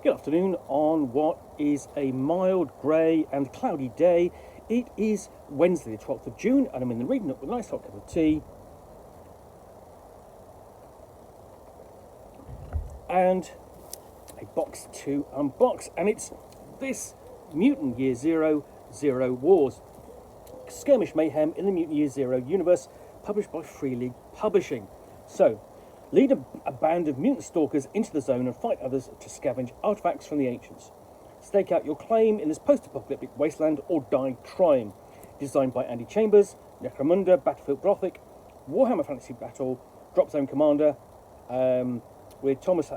Good afternoon on what is a mild, grey and cloudy day. It is Wednesday the 12th of June and I'm in the reading Nook with a nice hot cup of tea. And a box to unbox, and it's this Mutant Year Zero Wars. Skirmish Mayhem in the Mutant Year Zero universe, published by Free League Publishing. So, lead a band of mutant stalkers into the zone and fight others to scavenge artifacts from the ancients. Stake out your claim in this post-apocalyptic wasteland or die trying. Designed by Andy Chambers, Necromunda, Battlefield Gothic, Warhammer Fantasy Battle, Drop Zone Commander, with Tomas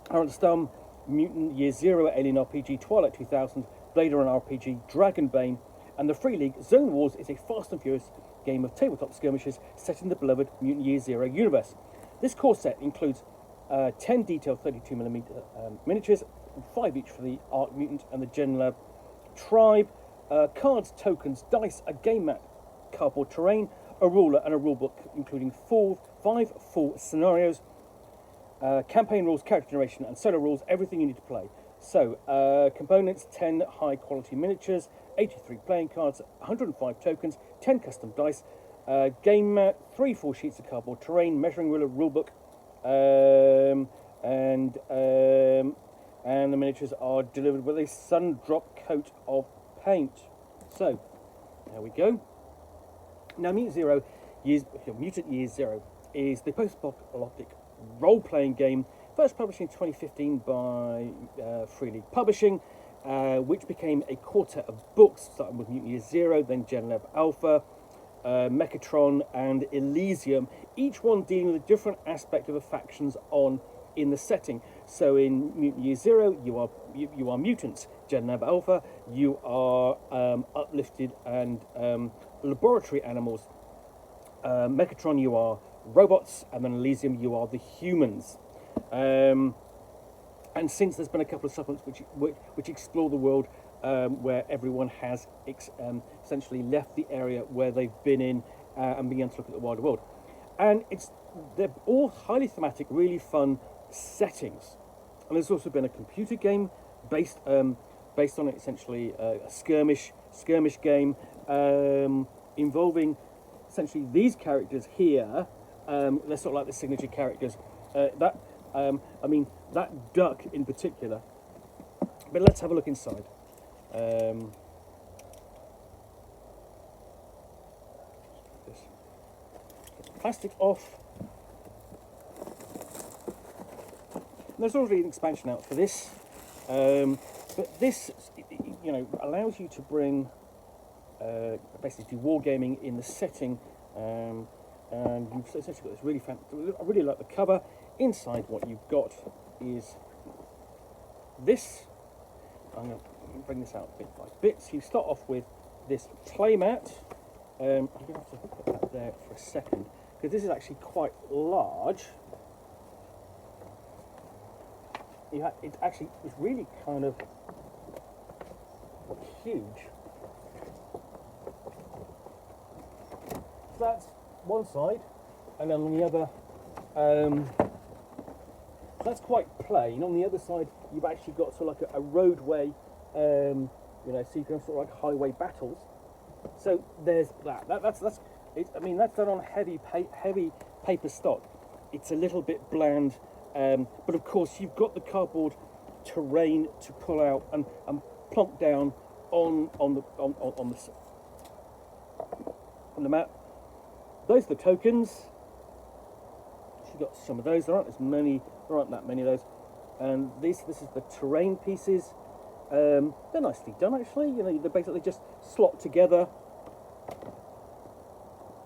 Härenstam, Mutant Year Zero, Alien RPG, Twilight 2000, Blade Runner RPG, Dragonbane, and the Free League Zone Wars is a fast and furious game of tabletop skirmishes set in the beloved Mutant Year Zero universe. This core set includes 10 detailed 32mm miniatures, 5 each for the Arc Mutant and the Gen Lab Tribe, cards, tokens, dice, a game mat, cardboard terrain, a ruler and a rulebook including 5 full scenarios, campaign rules, character generation and solo rules, everything you need to play. So, components, 10 high quality miniatures, 83 playing cards, 105 tokens, 10 custom dice, game mat, 3 full sheets of cardboard terrain, measuring ruler, rulebook, and the miniatures are delivered with a sun drop coat of paint. So, there we go. Now, Mutant Year Zero is the post-apocalyptic role-playing game first published in 2015 by Free League Publishing, which became a quartet of books, starting with Mutant Year Zero, then Gen Lab Alpha, Mechatron, and Elysium, each one dealing with a different aspect of the factions in the setting. So in Mutant Year Zero, you are mutants. Gen Lab Alpha, you are uplifted and laboratory animals. Mechatron, you are robots, and then Elysium, you are the humans. And since there's been a couple of supplements which explore the world, where everyone has essentially left the area where they've been in and began to look at the wider world, and they're all highly thematic, really fun settings. And there's also been a computer game based on it, essentially a skirmish game involving essentially these characters here. They're sort of like the signature characters. That duck in particular. But let's have a look inside. This plastic off. There's already an expansion out for this, but this, allows you to bring basically wargaming in the setting. And you've essentially got this really fancy. I really like the cover. Inside, what you've got is this. I'm going to bring this out bit by bit. So you start off with this playmat. I'm going to have to put that there for a second because this is actually quite large. It's really kind of huge. So that's one side, and then on the other, that's quite plain. On the other side, you've actually got sort of like a roadway, so you can sort of like highway battles. So there's that. That's done on heavy paper stock. It's a little bit bland, but of course you've got the cardboard terrain to pull out and plonk down on the map. Those are the tokens. You've got some of those. There aren't that many of those. And this is the terrain pieces. They're nicely done, actually. They're basically just slot together.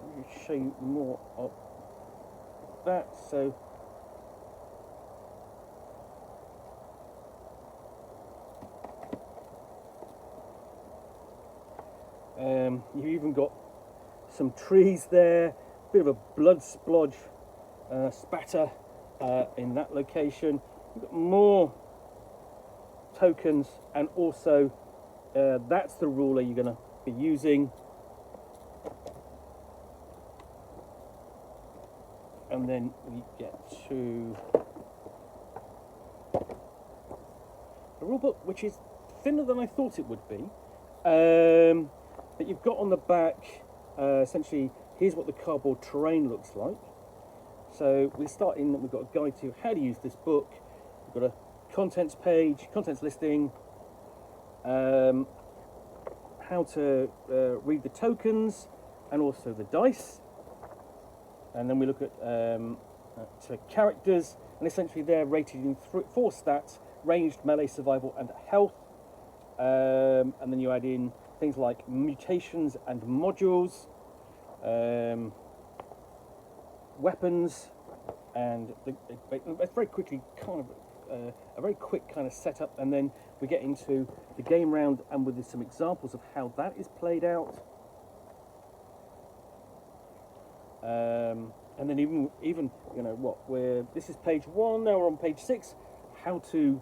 Let me show you more of that. So you've even got some trees there, bit of a blood splodge spatter in that location. You've got more tokens, and also that's the ruler you're going to be using. And then we get to book, which is thinner than I thought it would be. But you've got on the back, essentially, here's what the cardboard terrain looks like. So we've got a guide to how to use this book. We've got a contents page, contents listing, how to read the tokens, and also the dice. And then we look at characters, and essentially they're rated in 4 stats: ranged, melee, survival, and health. And then you add in things like mutations and modules, weapons, and it's very quickly kind of a very quick kind of setup, and then we get into the game round and with some examples of how that is played out. And then even you know what, this is page 1, now we're on page 6, how to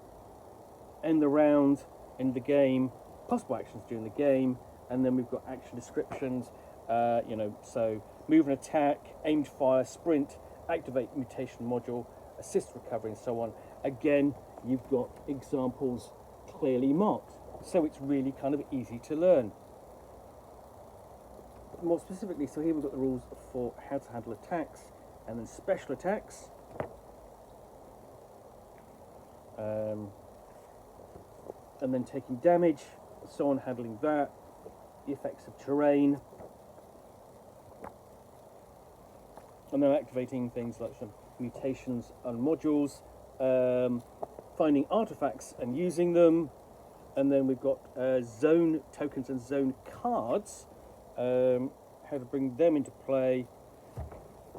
end the round in the game, possible actions during the game, and then we've got action descriptions, so move and attack, aimed fire, sprint, activate mutation module, assist recovery, and so on. Again, you've got examples clearly marked, so it's really kind of easy to learn. More specifically, so here we've got the rules for how to handle attacks, and then special attacks. And then taking damage, so on, handling that, the effects of terrain, and then activating things like some mutations and modules, finding artifacts and using them, and then we've got zone tokens and zone cards, how to bring them into play,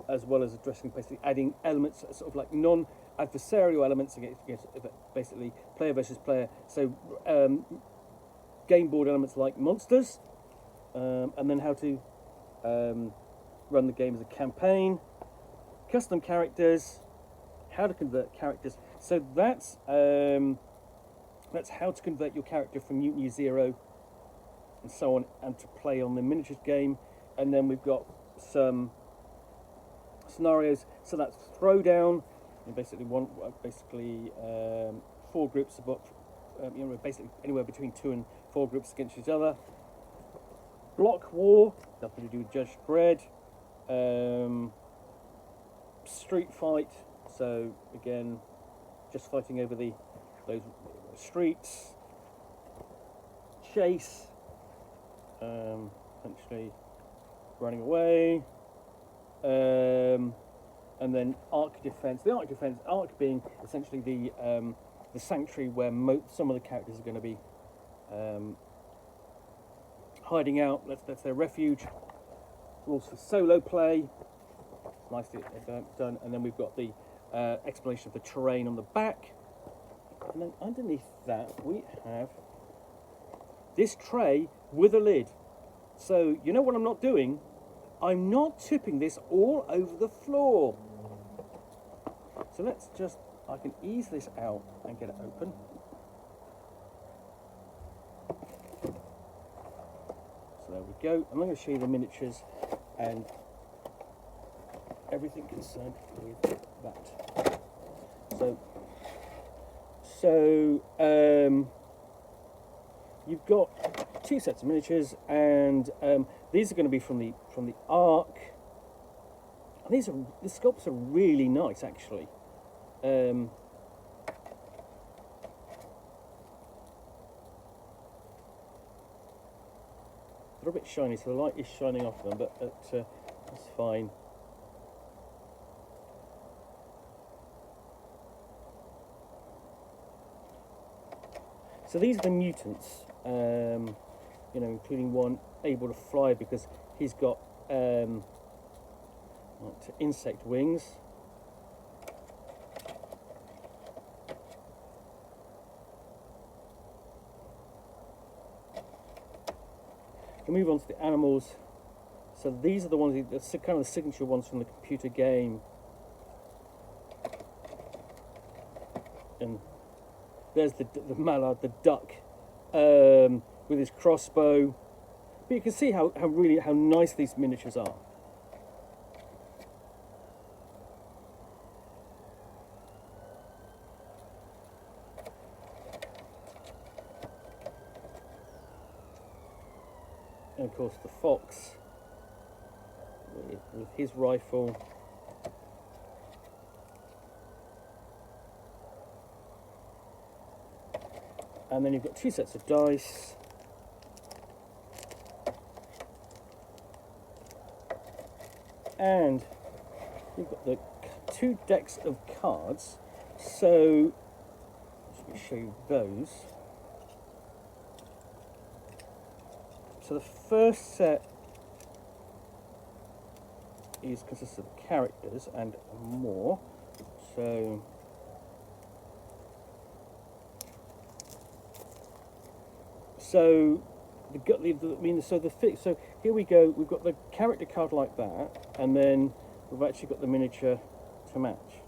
as well as addressing basically adding elements, sort of like non-adversarial elements against basically player versus player. So game board elements like monsters, and then how to run the game as a campaign, custom characters, how to convert characters. So that's how to convert your character from Mutant Year Zero and so on, and to play on the miniatures game. And then we've got some scenarios. So that's throwdown, and basically 4 groups of basically anywhere between 2 and 4 groups against each other. Block war, nothing to do with Judge Dredd. Street fight, so again, just fighting over those streets. Chase, essentially running away. And then arc defense. The arc being essentially the sanctuary where some of the characters are going to be hiding out. That's their refuge. Rules for solo play. Nicely done. And then we've got the explanation of the terrain on the back. And then underneath that we have this tray with a lid. So you know what I'm not doing? I'm not tipping this all over the floor. So I can ease this out and get it open. So there we go. I'm going to show you the miniatures and everything concerned with that. So you've got 2 sets of miniatures, and these are going to be from the Ark. And the sculpts are really nice, actually. They're a bit shiny, so the light is shining off them, but that's fine. So these are the mutants, including one able to fly because he's got insect wings. We'll move on to the animals. So these are the ones, that's kind of the signature ones from the computer game. And there's the mallard, the duck, with his crossbow. But you can see how nice these miniatures are. And of course the fox with his rifle. And then you've got 2 sets of dice. And you've got the 2 decks of cards. So, let me show you those. So the first set consists of characters and more. So so here we go. We've got the character card like that, and then we've actually got the miniature to match.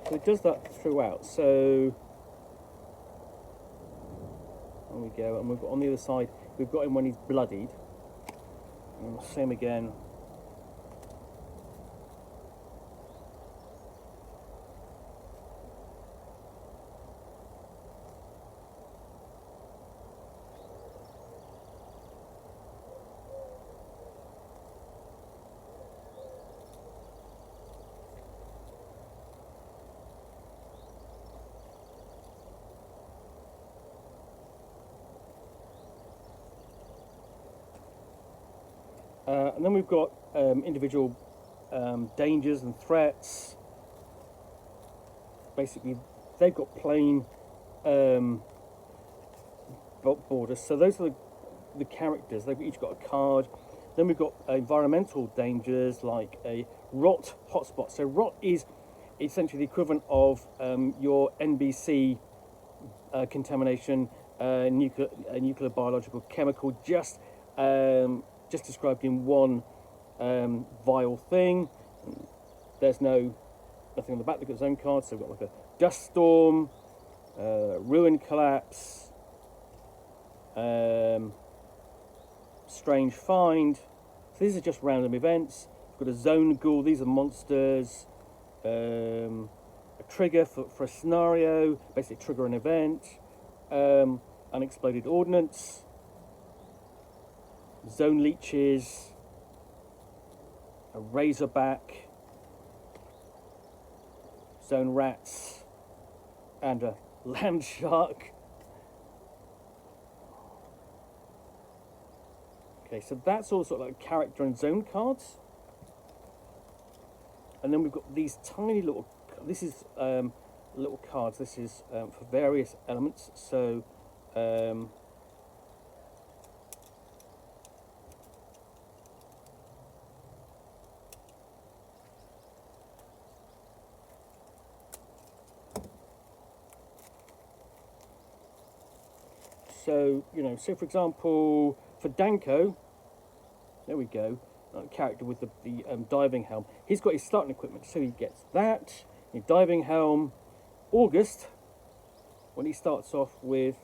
So it does that throughout. So there we go, and we've got on the other side, we've got him when he's bloodied. And same again. And then we've got individual dangers and threats. Basically, they've got plain borders. So those are the characters. They've each got a card. Then we've got environmental dangers like a rot hotspot. So rot is essentially the equivalent of your NBC contamination, nuclear, biological, chemical, just described in one vile thing. There's nothing on the back. They've got its own cards. So we've got like a dust storm, ruin collapse, strange find. So these are just random events. We've got a zone ghoul. These are monsters. A trigger for a scenario, basically trigger an event. Unexploded ordnance. Zone leeches, a razorback, zone rats, and a land shark. Okay, so that's all sort of like character and zone cards. And then we've got these tiny little, this is little cards. This is for various elements. So so for example, for Danko, there we go, character with the diving helm. He's got his starting equipment, so he gets that, his diving helm. August, when he starts off with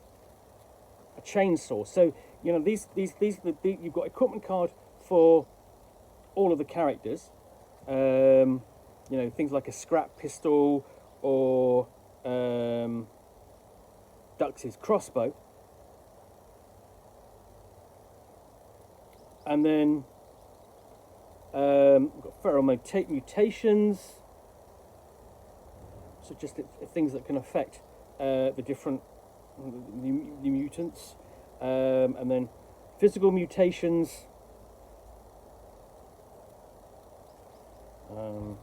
a chainsaw. So, you've got equipment card for all of the characters. Things like a scrap pistol or Dux's crossbow. And then we've got pheromone mutations. So just things that can affect the different the mutants. And then physical mutations. And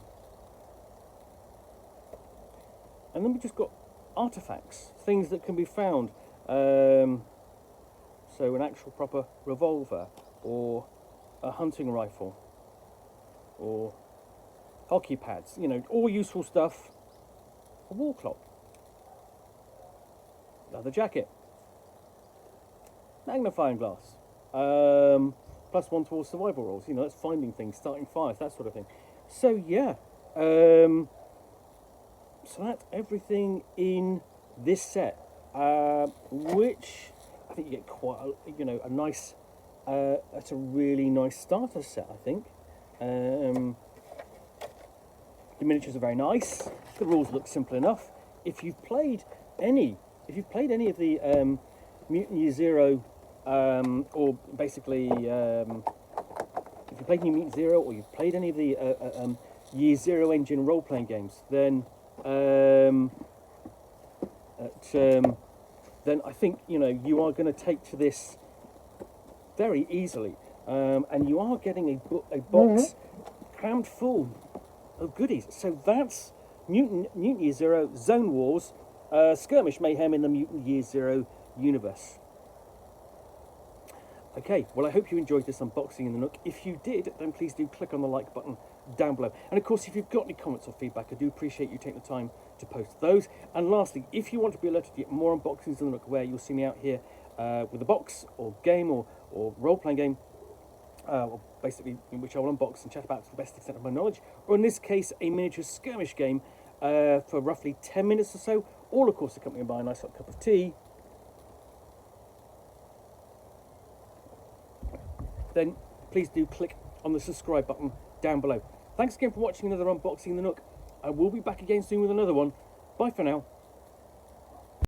then we just got artifacts, things that can be found. So an actual proper revolver, or a hunting rifle, or hockey pads, all useful stuff. A wall clock, leather jacket, magnifying glass, +1 towards survival rolls, that's finding things, starting fires, that sort of thing. So yeah, so that's everything in this set, which I think you get quite a nice, it's a really nice starter set, I think. The miniatures are very nice. The rules look simple enough. If you've played any of the Mutant Year Zero, or basically, if you played New Mutant Zero, or you've played any of the Year Zero engine role-playing games, then then I think you are going to take to this very easily, and you are getting a box crammed full of goodies. So that's Mutant Year Zero, Zone Wars, Skirmish, Mayhem in the Mutant Year Zero universe. Okay, well, I hope you enjoyed this unboxing in the Nook. If you did, then please do click on the like button down below. And of course, if you've got any comments or feedback, I do appreciate you taking the time to post those. And lastly, if you want to be alerted to get more unboxings in the Nook, where you'll see me out here with a box or game or role-playing game, basically in which I will unbox and chat about to the best extent of my knowledge, or in this case, a miniature skirmish game for roughly 10 minutes or so, all of course accompanied by a nice hot cup of tea, then please do click on the subscribe button down below. Thanks again for watching another unboxing in the Nook. I will be back again soon with another one. Bye for now.